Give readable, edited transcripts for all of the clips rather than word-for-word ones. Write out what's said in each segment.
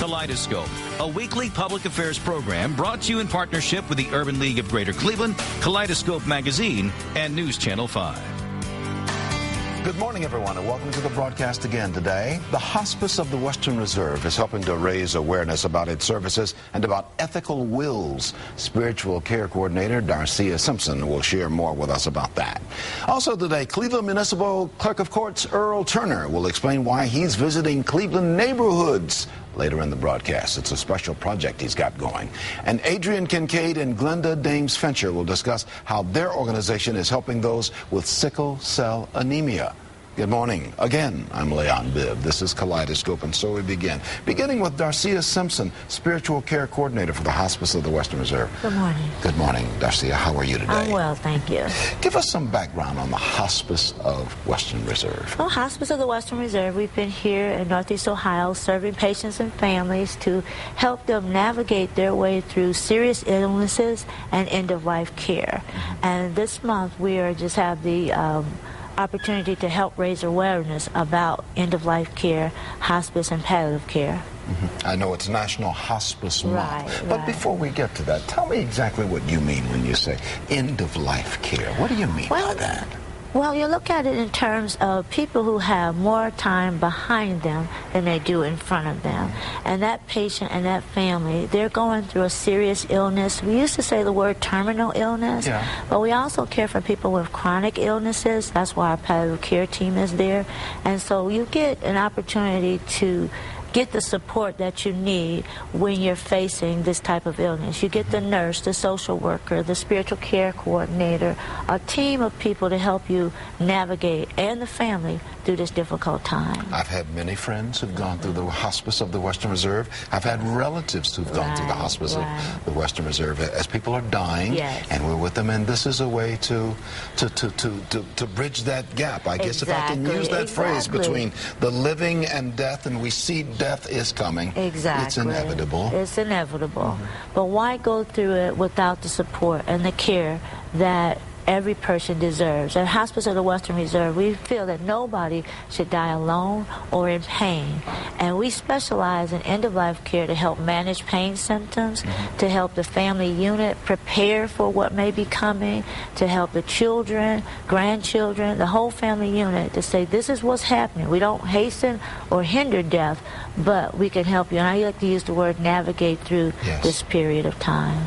Kaleidoscope, a weekly public affairs program brought to you in partnership with the Urban League of Greater Cleveland, Kaleidoscope Magazine, and News Channel 5. Good morning, everyone, and welcome to the broadcast again today. The Hospice of the Western Reserve is helping to raise awareness about its services and about ethical wills. Spiritual care coordinator Darcia Simpson will share more with us about that. Also today, Cleveland Municipal Clerk of Courts Earl Turner will explain why he's visiting Cleveland neighborhoods later in the broadcast. It's a special project he's got going. And Adrian Kincaid and Glenda Dames Fincher will discuss how their organization is helping those with sickle cell anemia. Good morning. Again, I'm Leon Bibb. This is Kaleidoscope, and so we begin. Beginning with Darcia Simpson, Spiritual Care Coordinator for the Hospice of the Western Reserve. Good morning. Good morning, Darcia. How are you today? I'm well, thank you. Give us some background on the Hospice of Western Reserve. Well, Hospice of the Western Reserve, we've been here in Northeast Ohio serving patients and families to help them navigate their way through serious illnesses and end-of-life care. And this month, we are just have the opportunity to help raise awareness about end-of-life care, hospice, and palliative care. I know it's National Hospice Month, Right. but before we get to that, tell me exactly what you mean when you say end-of-life care. What do you mean by that? Well, you look at it in terms of people who have more time behind them than they do in front of them. And that patient and that family, they're going through a serious illness. We used to say the word terminal illness, but we also care for people with chronic illnesses. That's why our palliative care team is there. And so you get an opportunity to get the support that you need when you're facing this type of illness. You get the nurse, the social worker, the spiritual care coordinator, a team of people to help you navigate, and the family through this difficult time. I've had many friends who've gone through the Hospice of the Western Reserve. I've had relatives who've gone through the Hospice of the Western Reserve as people are dying, and we're with them, and this is a way to bridge that gap, I guess, if I can use that phrase, between the living and death, and we see death is coming. Exactly. It's inevitable. It's inevitable. But why go through it without the support and the care that every person deserves? At Hospice of the Western Reserve, we feel that nobody should die alone or in pain. And we specialize in end-of-life care to help manage pain symptoms, to help the family unit prepare for what may be coming, to help the children, grandchildren, the whole family unit to say, this is what's happening. We don't hasten or hinder death, but we can help you. And I like to use the word navigate through this period of time.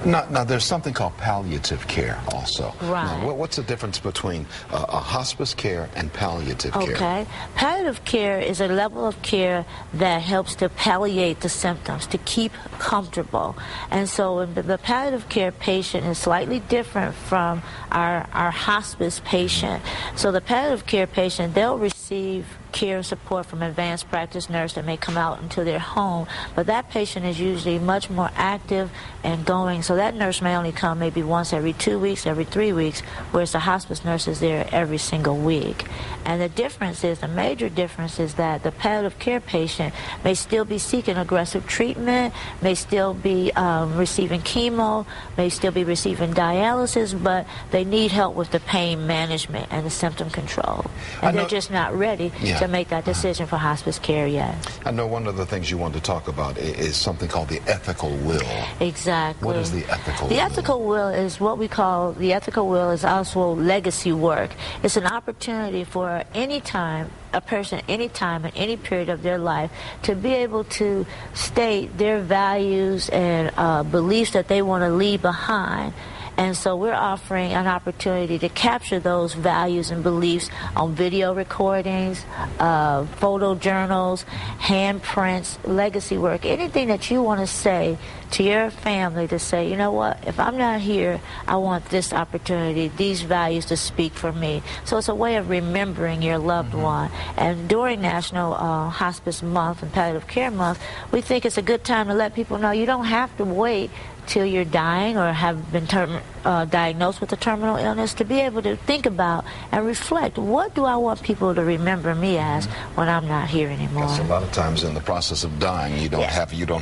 Now, there's something called palliative care also. Right. Now, what's the difference between a hospice care and palliative care? Okay. Palliative care is a level of care that helps to palliate the symptoms, to keep comfortable. And so the palliative care patient is slightly different from our hospice patient. So the palliative care patient, they'll receive care and support from advanced practice nurse that may come out into their home, but that patient is usually much more active and going, so that nurse may only come maybe once every 2 weeks, every 3 weeks, whereas the hospice nurse is there every single week. And the difference is, the major difference is that the palliative care patient may still be seeking aggressive treatment, may still be receiving chemo, may still be receiving dialysis, but they need help with the pain management and the symptom control. And they're just not ready to make that decision for hospice care yet. I know one of the things you want to talk about is something called the ethical will. Exactly. What is the ethical will? The ethical will is what we call, the ethical will is also legacy work. It's an opportunity for any time, a person any time in any period of their life to be able to state their values and beliefs that they want to leave behind. And so we're offering an opportunity to capture those values and beliefs on video recordings, photo journals, handprints, legacy work, anything that you want to say to your family to say, you know what, if I'm not here, I want this opportunity, these values to speak for me. So it's a way of remembering your loved one. And during National Hospice Month and Palliative Care Month, we think it's a good time to let people know you don't have to wait till you're dying or have been diagnosed with a terminal illness to be able to think about and reflect, what do I want people to remember me as when I'm not here anymore? Yes, a lot of times in the process of dying, you don't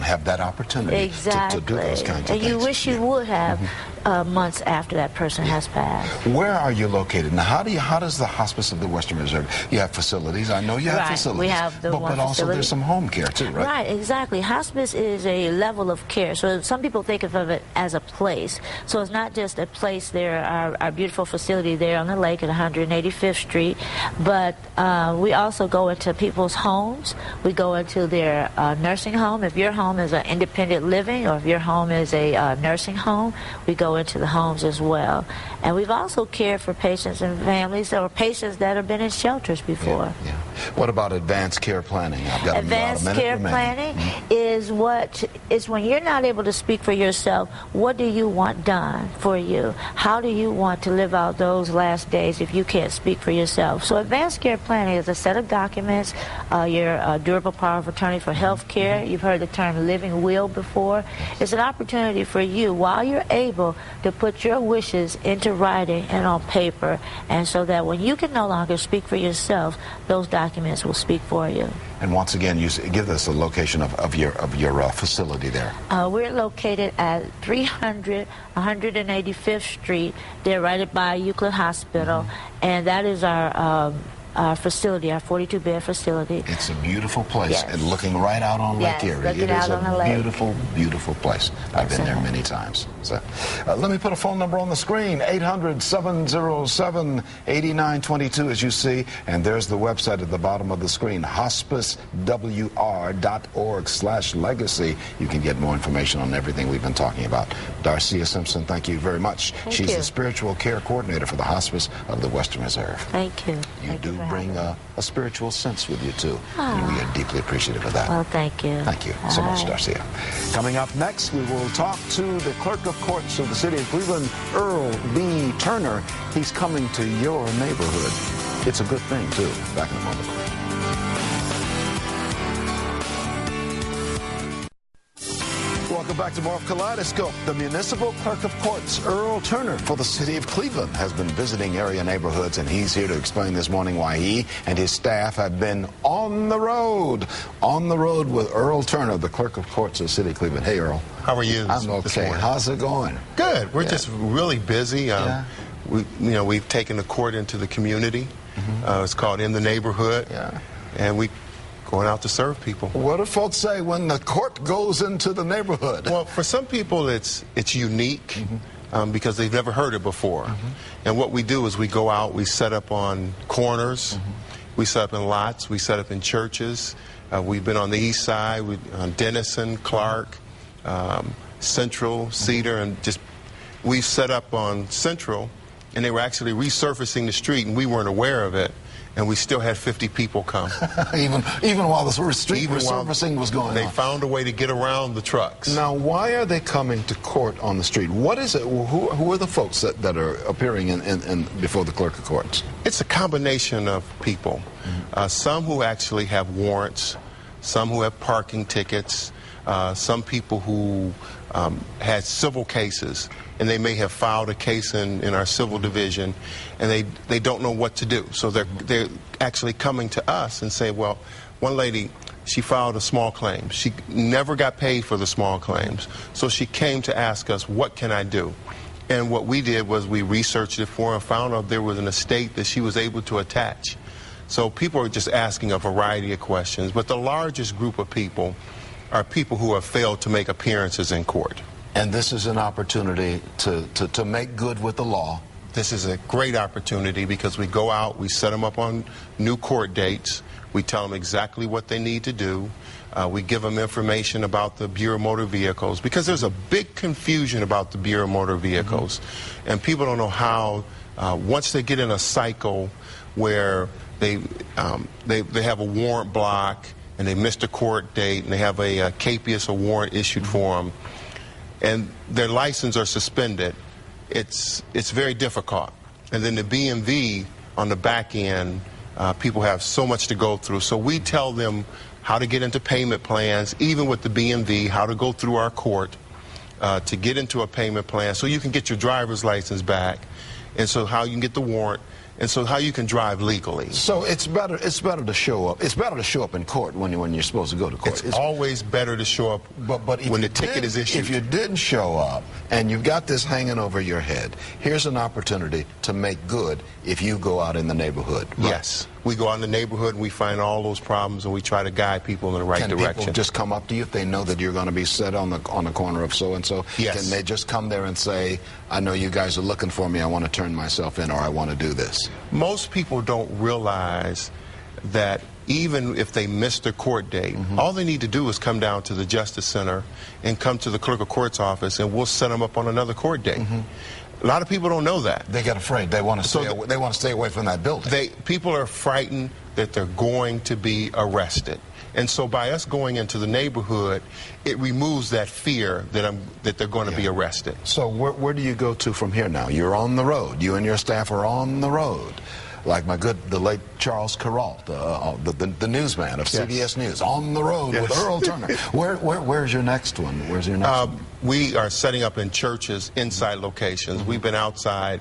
have that opportunity to do those kinds of things. And you wish you would have. months after that person has passed. Where are you located? Now, how does the Hospice of the Western Reserve, you have facilities, I know you have facilities. We have the but also there's some home care too, right? Right, exactly. Hospice is a level of care. So some people think of it as a place. So it's not just a place there, our beautiful facility there on the lake at 185th Street, but we also go into people's homes. We go into their nursing home. If your home is an independent living or if your home is a nursing home, we go into the homes as well. And we've also cared for patients and families or patients that have been in shelters before. Yeah. What about advanced care planning? I've got advanced care planning is when you're not able to speak for yourself. What do you want done for you? How do you want to live out those last days if you can't speak for yourself? So advanced care planning is a set of documents, your durable power of attorney for health care. You've heard the term living will before. It's an opportunity for you while you're able to put your wishes into writing and on paper, and so that when you can no longer speak for yourself, those documents will speak for you. And once again, you give us the location of your facility there. We're located at 300 185th Street. They're right by Euclid Hospital, and that is our facility, our 42-bed facility. It's a beautiful place, and looking right out on Lake Erie. It is a beautiful, beautiful place. I've been there many times. So, let me put a phone number on the screen, 800-707-8922, as you see, and there's the website at the bottom of the screen, hospicewr.org/legacy. You can get more information on everything we've been talking about. Darcia Simpson, thank you very much. She's the spiritual care coordinator for the Hospice of the Western Reserve. Thank you. You do bring a spiritual sense with you, too. And we are deeply appreciative of that. Well, thank you. Thank you so much, Darcia. Coming up next, we will talk to the Clerk of Courts of the City of Cleveland, Earl B. Turner. He's coming to your neighborhood. It's a good thing, too. Back in a moment. Welcome back to more of Kaleidoscope. The Municipal Clerk of Courts, Earl Turner, for the City of Cleveland, has been visiting area neighborhoods, and he's here to explain this morning why he and his staff have been on the road with Earl Turner, the Clerk of Courts of the City of Cleveland. Hey, Earl. How are you? I'm okay. How's it going? Good. We're just really busy. We've taken the court into the community. It's called In the Neighborhood, and we going out to serve people. What do folks say when the court goes into the neighborhood? Well, for some people it's unique because they've never heard it before. And what we do is we go out, we set up on corners, we set up in lots, we set up in churches. We've been on the east side, on Denison, Clark, Central, Cedar, and we set up on Central, and they were actually resurfacing the street, and we weren't aware of it. And we still had 50 people come. even while the street resurfacing was going on. They found a way to get around the trucks. Now, why are they coming to court on the street? What is it? Who are the folks that are appearing in before the Clerk of Courts? It's a combination of people. Some who actually have warrants, some who have parking tickets, some people who had civil cases, and they may have filed a case in our civil division, and they don't know what to do. So they're actually coming to us and say, well, one lady, she filed a small claim. She never got paid for the small claims. So she came to ask us, what can I do? And what we did was we researched it for her and found out there was an estate that she was able to attach. So people are just asking a variety of questions, but the largest group of people are people who have failed to make appearances in court. And this is an opportunity to make good with the law. This is a great opportunity because we go out, we set them up on new court dates, we tell them exactly what they need to do, we give them information about the Bureau of Motor Vehicles, because there's a big confusion about the Bureau of Motor Vehicles, and people don't know how, once they get in a cycle where they have a warrant block, and they missed a court date, and they have a capias, a warrant issued for them, and their license are suspended, it's very difficult. And then the BMV on the back end, people have so much to go through. So we tell them how to get into payment plans, even with the BMV, how to go through our court to get into a payment plan so you can get your driver's license back, and so how you can get the warrant. And so how you can drive legally. So it's better to show up. It's better to show up in court when you're supposed to go to court. It's always better to show up when the ticket is issued. If you didn't show up and you've got this hanging over your head, here's an opportunity to make good if you go out in the neighborhood. Right? Yes. We go out in the neighborhood and we find all those problems and we try to guide people in the right direction. Can people just come up to you if they know that you're going to be set on the corner of so-and-so? Yes. Can they just come there and say, I know you guys are looking for me, I want to turn myself in, or I want to do this? Most people don't realize that even if they miss their court date, all they need to do is come down to the Justice Center and come to the Clerk of Court's office and we'll set them up on another court date. A lot of people don't know that. They get afraid. They want to stay away from that building. People are frightened that they're going to be arrested. And so by us going into the neighborhood, it removes that fear that they're going to be arrested. So where do you go to from here now? You're on the road. You and your staff are on the road. Like the late Charles Kuralt, the newsman of CBS News, on the road with Earl Turner. Where's your next one? Where's your next one? We are setting up in churches, inside locations. We've been outside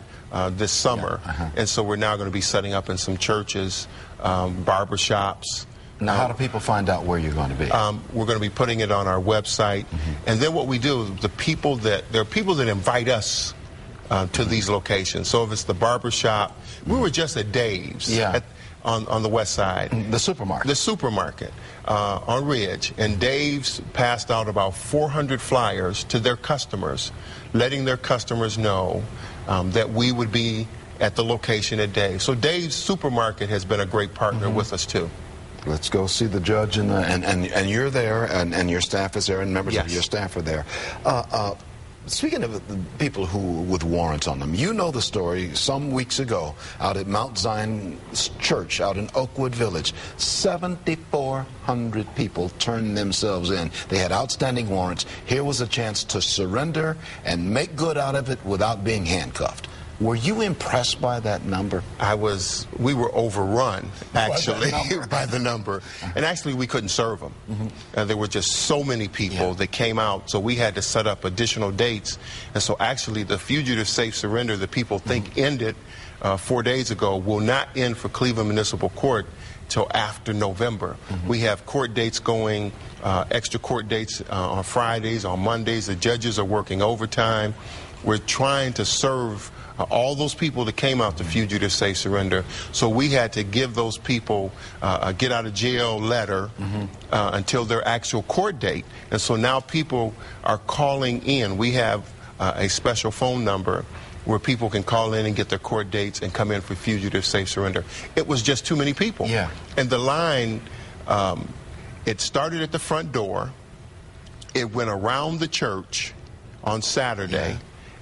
this summer, and so we're now going to be setting up in some churches, barber shops. Now, how do people find out where you're going to be? We're going to be putting it on our website, and then what we do is there are people that invite us to these locations. So if it's the barber shop, we were just at Dave's on the west side. The supermarket. The supermarket on Ridge. And Dave's passed out about 400 flyers to their customers, letting their customers know that we would be at the location at Dave's. So Dave's supermarket has been a great partner with us too. Let's go see the judge and you're there and your staff is there and members of your staff are there. Speaking of the people with warrants on them, you know the story some weeks ago out at Mount Zion Church out in Oakwood Village. 7,400 people turned themselves in. They had outstanding warrants. Here was a chance to surrender and make good out of it without being handcuffed. Were you impressed by that number? We were overrun, actually, by the number. And actually, we couldn't serve them. There were just so many people that came out, so we had to set up additional dates. And so actually, the fugitive safe surrender that people think ended 4 days ago will not end for Cleveland Municipal Court till after November. We have court dates going, extra court dates on Fridays, on Mondays. The judges are working overtime. We're trying to serve all those people that came out to fugitive safe surrender. So we had to give those people a get out of jail letter until their actual court date. And so now people are calling in. We have a special phone number where people can call in and get their court dates and come in for fugitive safe surrender. It was just too many people. And the line, it started at the front door. It went around the church on Saturday.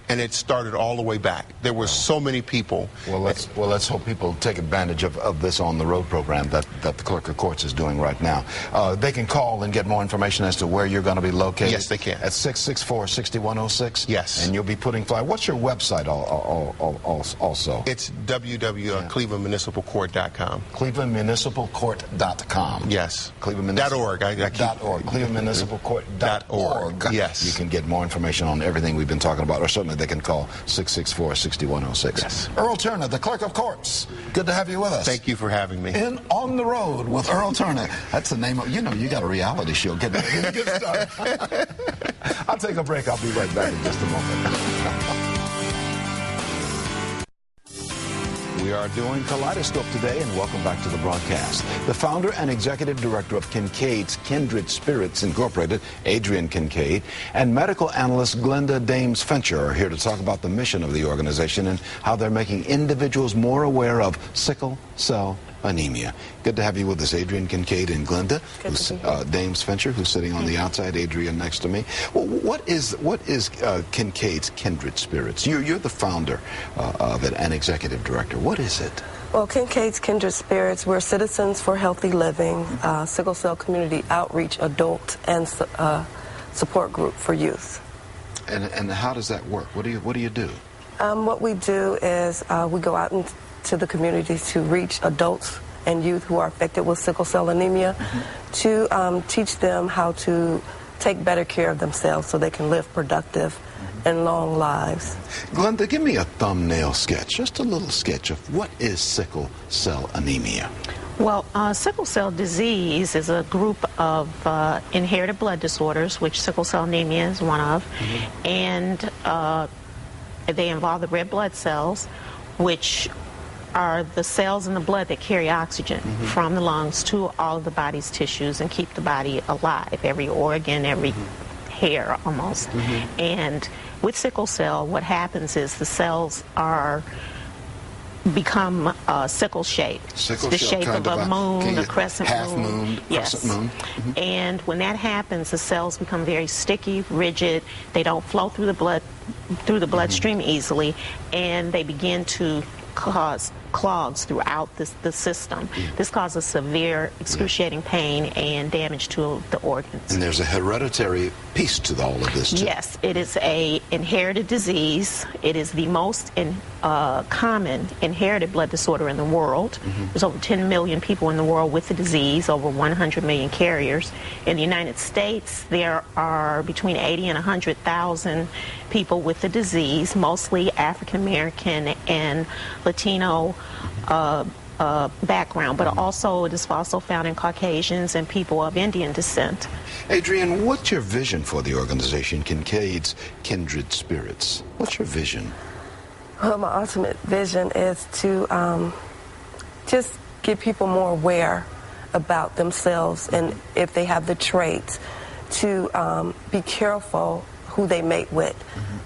And it started all the way back. There were so many people. Well, let's hope people take advantage of this on the road program that the Clerk of Courts is doing right now. They can call and get more information as to where you're going to be located. Yes, they can. At 664-6106. Yes. And you'll be putting what's your website also? It's www.clevelandmunicipalcourt.com. clevelandmunicipalcourt.com. Yes. .org. .org. clevelandmunicalcourt.org. Yes. You can get more information on everything we've been talking about, or certainly they can call 664-6106. Yes. Earl Turner, the Clerk of Courts. Good to have you with us. Thank you for having me. On the Road with Earl Turner. That's the name of, you got a reality show. Get started. I'll take a break. I'll be right back in just a moment. We are doing Kaleidoscope today, and welcome back to the broadcast. The founder and executive director of Kincaid's Kindred Spirits Incorporated, Adrian Kincaid, and medical analyst Glenda Dames-Fincher are here to talk about the mission of the organization and how they're making individuals more aware of sickle cell anemia. Good to have you with us, Adrian Kincaid and Glenda. Dames-Fincher, who's sitting on the outside, Adrian next to me. Well, what is Kincaid's Kindred Spirits? You're the founder of it and executive director. What is it? Well, Kincaid's Kindred Spirits, we're Citizens for Healthy Living, sickle cell community outreach, adult and support group for youth. And how does that work? What do you do? What we do is we go out into the community to reach adults and youth who are affected with sickle cell anemia, to teach them how to take better care of themselves so they can live productive and long lives. Glenda, give me a thumbnail sketch, just a little sketch of what is sickle cell anemia. Well, sickle cell disease is a group of inherited blood disorders, which sickle cell anemia is one of, and they involve the red blood cells, which are the cells in the blood that carry oxygen from the lungs to all of the body's tissues and keep the body alive, every organ, every hair almost. And with sickle cell, what happens is the cells become sickle shaped. The shape of a moon, a crescent half moon. Crescent moon. And when that happens, the cells become very sticky, rigid. They don't flow through the bloodstream easily, and they begin to cause clogs throughout the system. This causes severe, excruciating pain and damage to the organs. And there's a hereditary piece to all of this, too. Yes, it is a inherited disease. It is the most common inherited blood disorder in the world. There's over 10 million people in the world with the disease, over 100 million carriers. In the United States, there are between 80 and 100,000 people with the disease, mostly African American and Latino background, but also it is also found in Caucasians and people of Indian descent. Adrienne, what's your vision for the organization, Kincaid's Kindred Spirits? What's your vision? Well, my ultimate vision is to just get people more aware about themselves, and if they have the traits, to be careful who they mate with,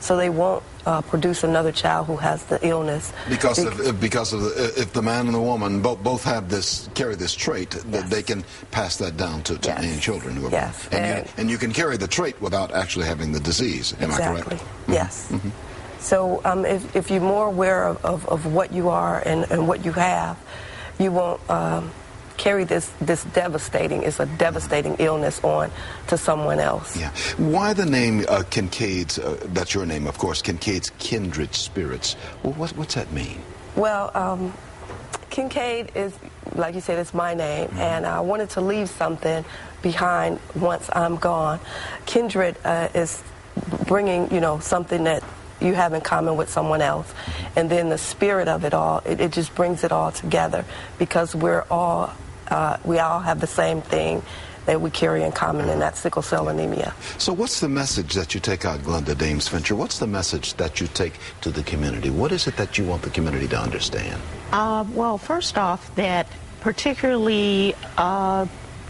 so they won't produce another child who has the illness. Because if the man and the woman both have carry this trait, that they can pass that down to any children who are born. And you can carry the trait without actually having the disease. Am I correct? Yes. So if you're more aware of what you are and what you have, you won't carry this devastating illness on to someone else. Yeah. Why the name Kincaid's, that's your name, of course, Kincaid's Kindred Spirits? Well, what's that mean? Well, Kincaid is, like you said, it's my name, and I wanted to leave something behind once I'm gone. Kindred is bringing, something that you have in common with someone else, and then the spirit of it all, it just brings it all together, because we all have the same thing that we carry in common, and that's sickle cell anemia. So what's the message that you take out, Glenda Dames Fincher? What's the message that you take to the community? What is it that you want the community to understand? Well, first off, that particularly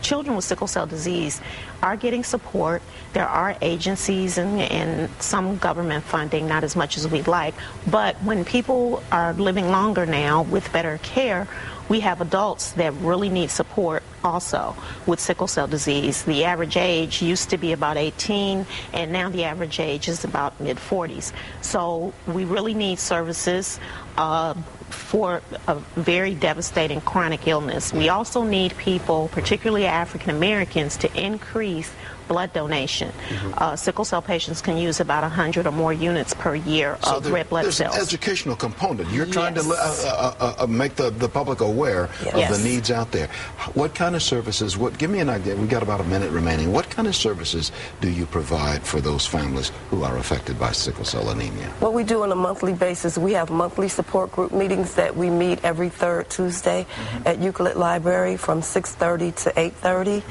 children with sickle cell disease are getting support. There are agencies and some government funding, not as much as we'd like, but when people are living longer now with better care, we have adults that really need support also with sickle cell disease. The average age used to be about 18, and now the average age is about mid-40s. So we really need services for a very devastating chronic illness. We also need people, particularly African Americans, to increase blood donation. Sickle cell patients can use about 100 or more units per year of red blood cells. There's an educational component. You're trying to make the public aware of the needs out there. What kind of services, give me an idea, we've got about a minute remaining, what kind of services do you provide for those families who are affected by sickle cell anemia? What we do on a monthly basis, we have monthly support group meetings that we meet every third Tuesday at Euclid Library from 6:30 to 8:30.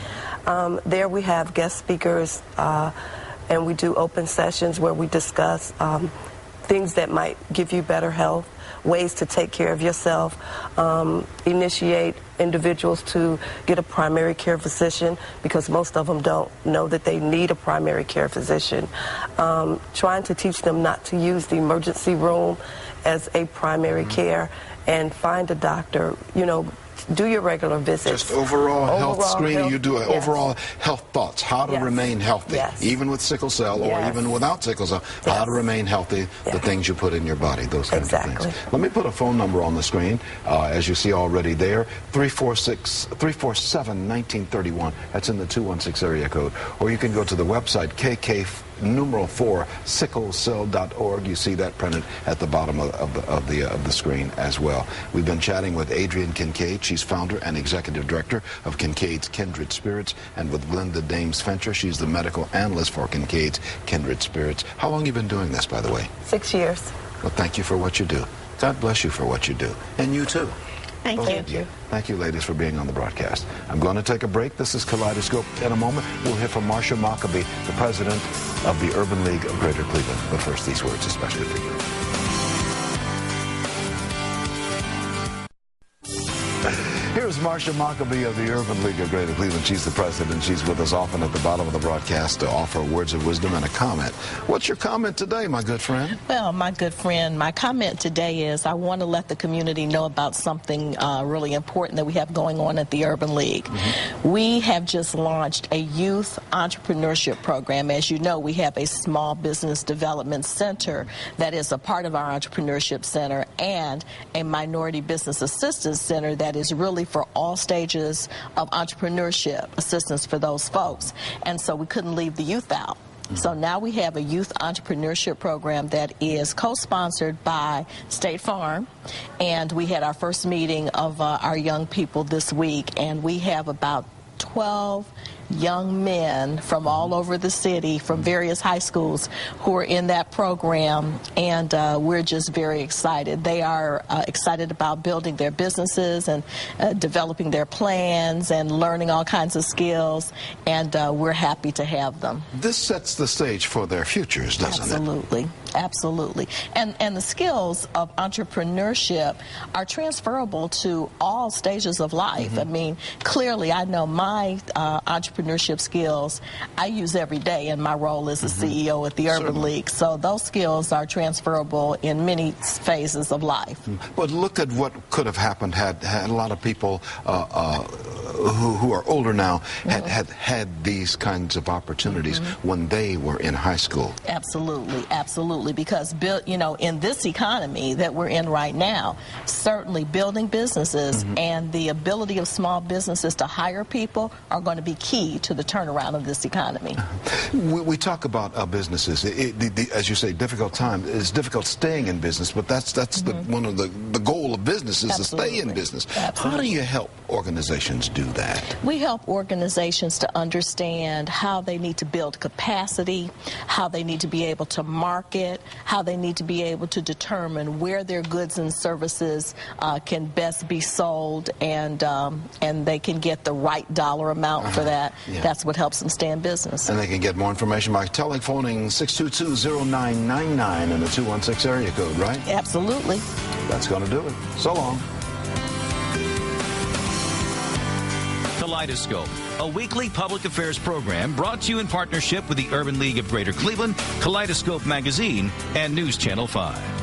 There we have guest speakers, and we do open sessions where we discuss things that might give you better health, ways to take care of yourself, initiate individuals to get a primary care physician, because most of them don't know that they need a primary care physician. Trying to teach them not to use the emergency room as a primary care, and find a doctor, do your regular visits. Just overall health screening. You do overall health thoughts, how to remain healthy, even with sickle cell or even without sickle cell, how to remain healthy, the things you put in your body, those kinds of things. Let me put a phone number on the screen, as you see already there, 347-1931. That's in the 216 area code. Or you can go to the website, numeral 4, sicklecell.org. You see that printed at the bottom of the screen as well. We've been chatting with Adrienne Kincaid. She's founder and executive director of Kincaid's Kindred Spirits, and with Glenda Dames Fincher. She's the medical analyst for Kincaid's Kindred Spirits. How long have you been doing this, by the way? 6 years. Well, thank you for what you do. God bless you for what you do. And you too. Thank you. Thank you, ladies, for being on the broadcast. I'm going to take a break. This is Kaleidoscope. In a moment, we'll hear from Marsha Maccabee, the president of the Urban League of Greater Cleveland. But first, these words especially for you. Here's Marsha Maccabee of the Urban League of Greater Cleveland. She's the president. She's with us often at the bottom of the broadcast to offer words of wisdom and a comment. What's your comment today, my good friend? Well, my good friend, my comment today is I want to let the community know about something really important that we have going on at the Urban League. We have just launched a youth entrepreneurship program. As you know, we have a small business development center that is a part of our entrepreneurship center, and a minority business assistance center that is really for all stages of entrepreneurship assistance for those folks. And so we couldn't leave the youth out. So now we have a youth entrepreneurship program that is co-sponsored by State Farm, and we had our first meeting of our young people this week, and we have about 12 young men from all over the city, from various high schools, who are in that program, and we're just very excited. They are excited about building their businesses and developing their plans and learning all kinds of skills, and we're happy to have them. This sets the stage for their futures, doesn't it? Absolutely. Absolutely. And the skills of entrepreneurship are transferable to all stages of life. I mean, clearly, I know my entrepreneurship skills I use every day in my role as the CEO at the Urban League. So those skills are transferable in many phases of life. But look at what could have happened had a lot of people who are older now had these kinds of opportunities when they were in high school. Absolutely, absolutely. Because, you know, in this economy that we're in right now, certainly building businesses and the ability of small businesses to hire people are going to be key to the turnaround of this economy. We talk about businesses. As you say, difficult time. It's difficult staying in business, but that's one of the goal of business is to stay in business. How do you help organizations do that? We help organizations to understand how they need to build capacity, how they need to be able to market, how they need to be able to determine where their goods and services can best be sold, and they can get the right dollar amount for that. That's what helps them stay in business. And they can get more information by telephoning 622-0999 in the 216 area code, right? Absolutely. That's going to do it. So long. Kaleidoscope, a weekly public affairs program brought to you in partnership with the Urban League of Greater Cleveland, Kaleidoscope Magazine, and News Channel 5.